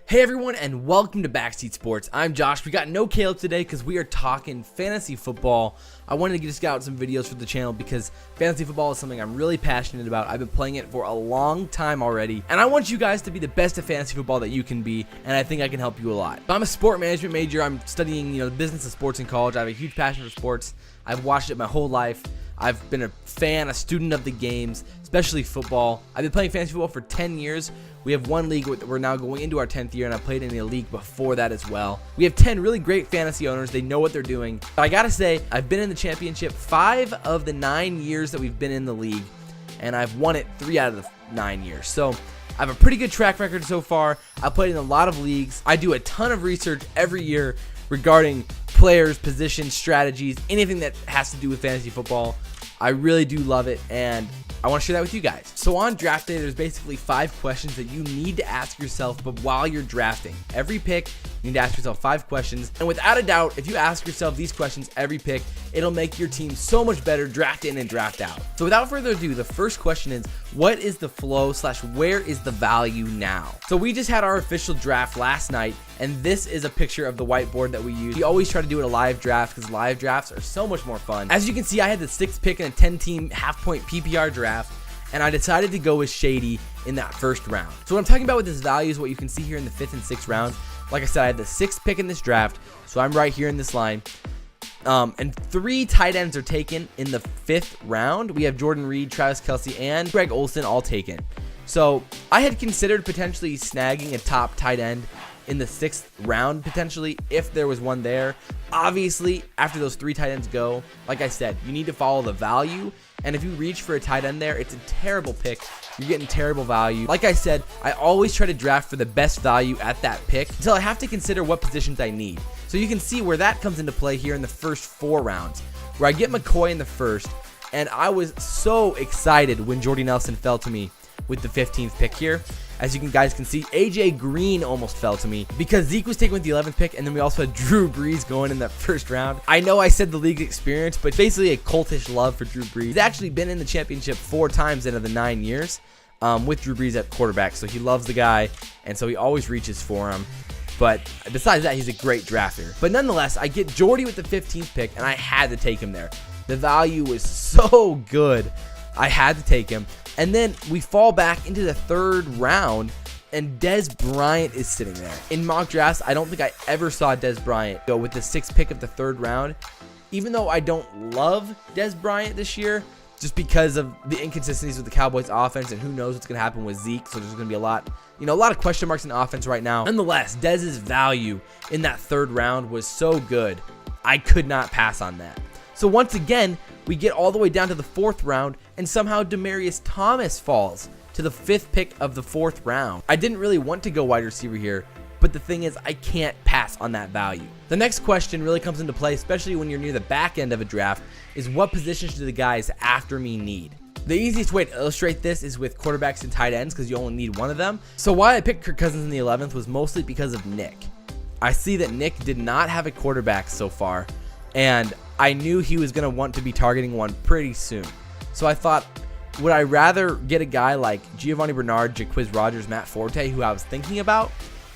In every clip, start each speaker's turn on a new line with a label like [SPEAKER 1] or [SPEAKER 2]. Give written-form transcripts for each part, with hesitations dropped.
[SPEAKER 1] Hey everyone, and welcome to Backseat Sports. I'm Josh. We got no Caleb today because we are talking fantasy football. I wanted to just get out some videos for the channel because fantasy football is something I'm really passionate about. I've been playing it for a long time already, and I want you guys to be the best at fantasy football that you can be, and I think I can help you a lot. I'm a sport management major. I'm studying, the business of sports in college. I have a huge passion for sports. I've watched it my whole life. I've been a fan, a student of the games, especially football. I've been playing fantasy football for 10 years. We have one league. We're now going into our 10th year, and I played in a league before that as well. We have 10 really great fantasy owners. They know what they're doing. But I gotta say, I've been in the championship 5 of the 9 years that we've been in the league, and I've won it 3 out of the 9 years. So I have a pretty good track record so far. I played in a lot of leagues. I do a ton of research every year regarding players, positions, strategies, anything that has to do with fantasy football. I really do love it, and I want to share that with you guys. So on draft day, there's basically 5 questions that you need to ask yourself, but while you're drafting. Every pick, you need to ask yourself 5 questions, and without a doubt, if you ask yourself these questions every pick, it'll make your team so much better draft in and draft out. So without further ado, the first question is, what is the flow / where is the value now? So we just had our official draft last night, and this is a picture of the whiteboard that we use. We always try to do it a live draft because live drafts are so much more fun. As you can see, I had the 6th pick in a 10-team half-point PPR draft, and I decided to go with Shady in that first round. So what I'm talking about with this value is what you can see here in the 5th and 6th rounds. Like I said, I had the 6th pick in this draft, so I'm right here in this line. And 3 tight ends are taken in the 5th round. We have Jordan Reed, Travis Kelce, and Greg Olsen all taken. So I had considered potentially snagging a top tight end in the 6th round, potentially, if there was one there. Obviously, after those 3 tight ends go, like I said, you need to follow the value. And if you reach for a tight end there, it's a terrible pick. You're getting terrible value. Like I said, I always try to draft for the best value at that pick until I have to consider what positions I need. So you can see where that comes into play here in the first 4 rounds, where I get McCoy in the first, and I was so excited when Jordy Nelson fell to me with the 15th pick here. As you guys can see, AJ Green almost fell to me because Zeke was taken with the 11th pick, and then we also had Drew Brees going in that first round. I know I said the league experience, but basically a cultish love for Drew Brees. He's actually been in the championship 4 times out of the 9 years with Drew Brees at quarterback, so he loves the guy, and so he always reaches for him. But besides that, he's a great drafter. But nonetheless, I get Jordy with the 15th pick, and I had to take him there. The value was so good. I had to take him. And then we fall back into the 3rd round, and Dez Bryant is sitting there. In mock drafts, I don't think I ever saw Dez Bryant go with the 6th pick of the 3rd round. Even though I don't love Dez Bryant this year, just because of the inconsistencies with the Cowboys offense, and who knows what's going to happen with Zeke, so there's going to be a lot of question marks in offense right now. Nonetheless, Dez's value in that 3rd round was so good, I could not pass on that. So once again, we get all the way down to the 4th round, and somehow Demaryius Thomas falls to the 5th pick of the 4th round. I didn't really want to go wide receiver here, but the thing is, I can't pass on that value. The next question really comes into play, especially when you're near the back end of a draft, is what positions do the guys after me need? The easiest way to illustrate this is with quarterbacks and tight ends, because you only need one of them. So why I picked Kirk Cousins in the 11th was mostly because of Nick. I see that Nick did not have a quarterback so far, and I knew he was going to want to be targeting one pretty soon. So I thought, would I rather get a guy like Giovanni Bernard, Jaquiz Rodgers, Matt Forte, who I was thinking about,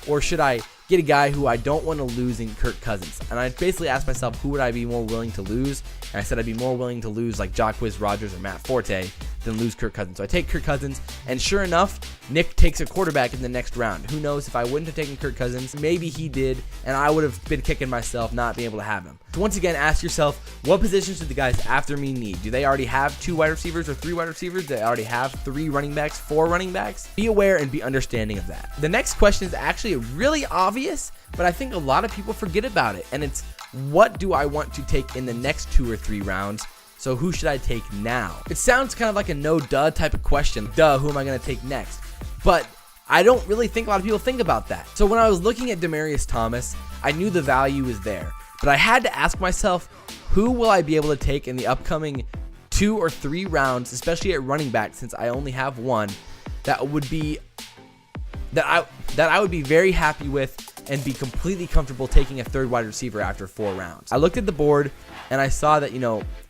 [SPEAKER 1] or should I get a guy who I don't want to lose in Kirk Cousins? And I basically asked myself, who would I be more willing to lose? And I said I'd be more willing to lose like Jaquiz Rodgers or Matt Forte than lose Kirk Cousins. So I take Kirk Cousins, and sure enough, Nick takes a quarterback in the next round. Who knows, if I wouldn't have taken Kirk Cousins, maybe he did, and I would have been kicking myself not being able to have him. So once again, ask yourself, what positions do the guys after me need? Do they already have 2 wide receivers or 3 wide receivers? Do they already have 3 running backs, 4 running backs? Be aware and be understanding of that. The next question is actually really obvious, but I think a lot of people forget about it, and it's, what do I want to take in the next 2 or 3 rounds? So who should I take now? It sounds kind of like a no-duh type of question. Duh, who am I going to take next? But I don't really think a lot of people think about that. So when I was looking at Demaryius Thomas, I knew the value was there. But I had to ask myself, who will I be able to take in the upcoming 2 or 3 rounds, especially at running back, since I only have one, that would be that I would be very happy with and be completely comfortable taking a 3rd wide receiver after 4 rounds. I looked at the board and I saw that,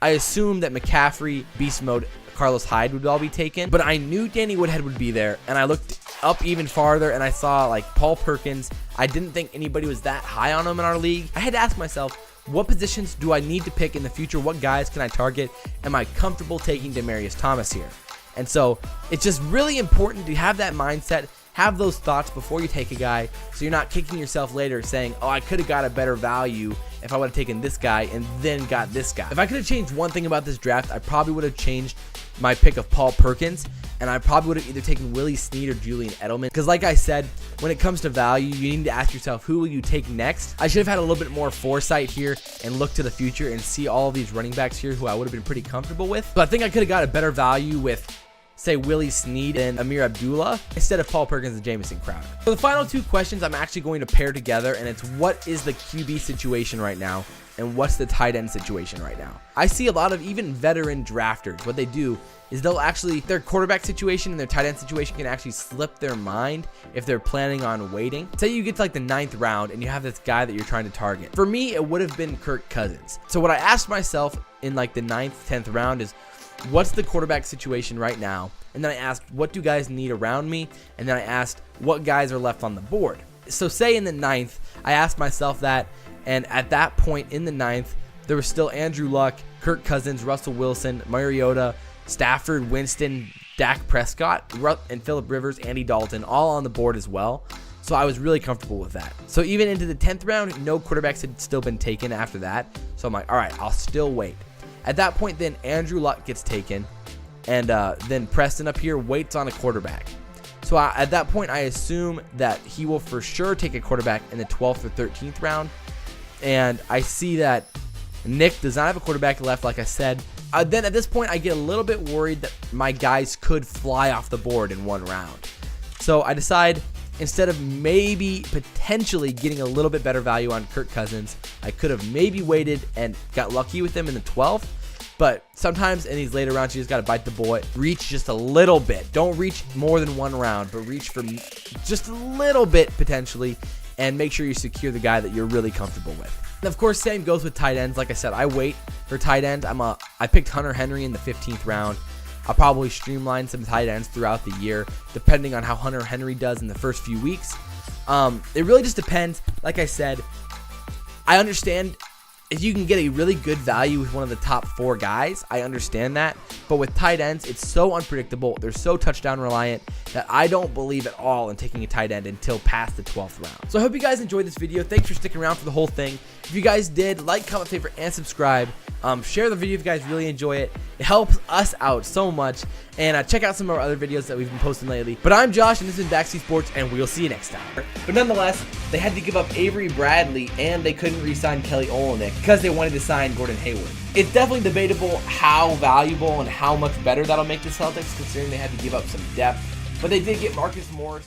[SPEAKER 1] I assumed that McCaffrey, beast mode, Carlos Hyde would all be taken, but I knew Danny Woodhead would be there, and I looked up even farther and I saw like Paul Perkins. I didn't think anybody was that high on him in our league. I had to ask myself, what positions do I need to pick in the future? What guys can I target? Am I comfortable taking Demaryius Thomas here? And so it's just really important to have that mindset, have those thoughts before you take a guy, so you're not kicking yourself later saying, oh, I could have got a better value if I would have taken this guy and then got this guy. If I could have changed one thing about this draft, I probably would have changed my pick of Paul Perkins, and I probably would have either taken Willie Snead or Julian Edelman. Because like I said, when it comes to value, you need to ask yourself, who will you take next? I should have had a little bit more foresight here and look to the future and see all of these running backs here who I would have been pretty comfortable with. But I think I could have got a better value with, say, Willie Snead and Amir Abdullah instead of Paul Perkins and Jamison Crowder. So the final two questions I'm actually going to pair together, and it's what is the QB situation right now and what's the tight end situation right now. I see a lot of even veteran drafters, what they do is they'll actually, their quarterback situation and their tight end situation can actually slip their mind if they're planning on waiting. Say you get to like the 9th round and you have this guy that you're trying to target. For me, it would have been Kirk Cousins. So what I asked myself in like the 9th, 10th round is, what's the quarterback situation right now? And then I asked, what do guys need around me? And then I asked, what guys are left on the board? So say in the 9th, I asked myself that, and at that point in the 9th, there was still Andrew Luck, Kirk Cousins, Russell Wilson, Mariota, Stafford, Winston, Dak Prescott, and Phillip Rivers, Andy Dalton, all on the board as well. So I was really comfortable with that. So even into the 10th round, no quarterbacks had still been taken after that. So I'm like, all right, I'll still wait. At that point, then Andrew Luck gets taken, and then Preston up here waits on a quarterback. So at that point, I assume that he will for sure take a quarterback in the 12th or 13th round. And I see that Nick does not have a quarterback left, like I said. Then at this point, I get a little bit worried that my guys could fly off the board in one round. So I decide, instead of maybe potentially getting a little bit better value on Kirk Cousins, I could have maybe waited and got lucky with him in the 12th. But sometimes in these later rounds, you just got to bite the bullet. Reach just a little bit. Don't reach more than one round, but reach for just a little bit potentially, and make sure you secure the guy that you're really comfortable with. And of course, same goes with tight ends. Like I said, I wait for tight ends. I picked Hunter Henry in the 15th round. I'll probably streamline some tight ends throughout the year, depending on how Hunter Henry does in the first few weeks. It really just depends. Like I said, I understand if you can get a really good value with one of the top 4 guys, I understand that. But with tight ends, it's so unpredictable. They're so touchdown reliant that I don't believe at all in taking a tight end until past the 12th round. So I hope you guys enjoyed this video. Thanks for sticking around for the whole thing. If you guys did, like, comment, favorite, and subscribe. Share the video if you guys really enjoy it. It helps us out so much. And check out some of our other videos that we've been posting lately. But I'm Josh, and this has been Backseat Sports, and we'll see you next time. But nonetheless, they had to give up Avery Bradley, and they couldn't re-sign Kelly Olynyk because they wanted to sign Gordon Hayward. It's definitely debatable how valuable and how much better that'll make the Celtics, considering they had to give up some depth. But they did get Marcus Morris.